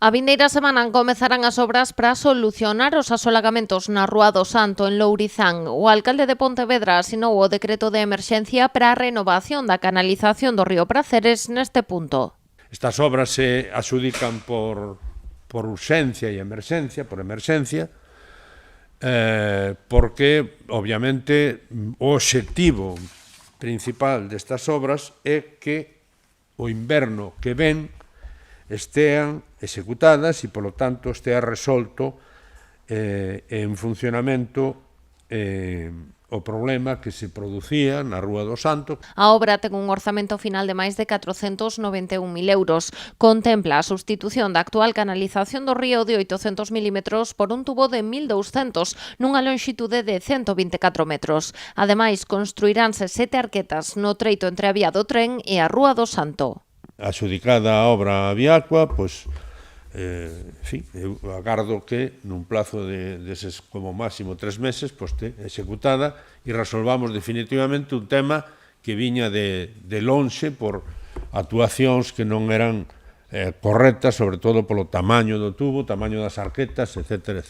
A vindeira semana comezarán as obras para solucionar os asolagamentos na Rúa do Santo, en Lourizán. O alcalde de Pontevedra asinou o decreto de emerxencia para a renovación da canalización do río Praceres neste punto. Estas obras se adxudican por urxencia e emerxencia, porque, obviamente, o obxectivo principal destas obras é que o inverno que ven estean executadas e, polo tanto, estea resolto en funcionamento o problema que se producía na Rúa do Santo. A obra ten un orzamento final de máis de 491.000 euros. Contempla a sustitución da actual canalización do río de 800 milímetros por un tubo de 1.200 nunha lonxitude de 124 metros. Ademais, construiránse 7 arquetas no treito entre a vía do tren e a Rúa do Santo. Adxudicada a obra Viacua, pois, eu agardo que nun plazo deses como máximo 3 meses este executada e resolvamos definitivamente un tema que viña de lonxe por actuacións que non eran correctas, sobre todo polo tamaño do tubo, tamaño das arquetas, etc.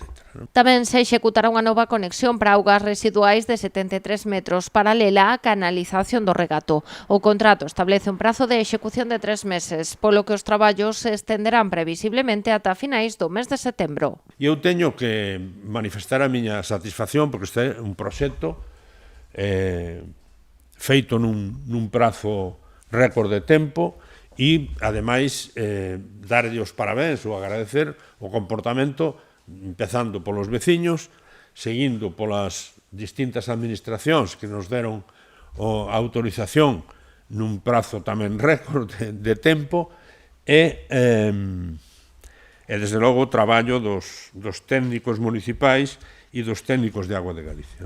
Tamén se executará unha nova conexión para augas residuais de 73 metros paralela á canalización do regato. O contrato establece un prazo de execución de 3 meses, polo que os traballos se estenderán previsiblemente ata finais do mes de setembro. Eu teño que manifestar a miña satisfacción porque este é un proxecto feito nun prazo récord de tempo e, ademais, darlle os parabéns ou agradecer o comportamento, empezando polos veciños, seguindo polas distintas administracións que nos deron a autorización nun prazo tamén récord de tempo e, desde logo, o traballo dos técnicos municipais e dos técnicos de Agua de Galicia.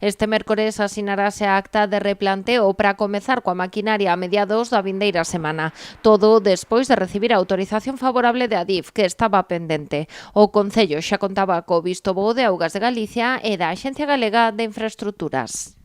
Este mércores asinarase a acta de replanteo para comezar coa maquinaria a mediados da vindeira semana. Todo despois de recibir a autorización favorable de Adif, que estaba pendente. O Concello xa contaba co visto bo de Augas de Galicia e da Axencia Galega de Infraestruturas.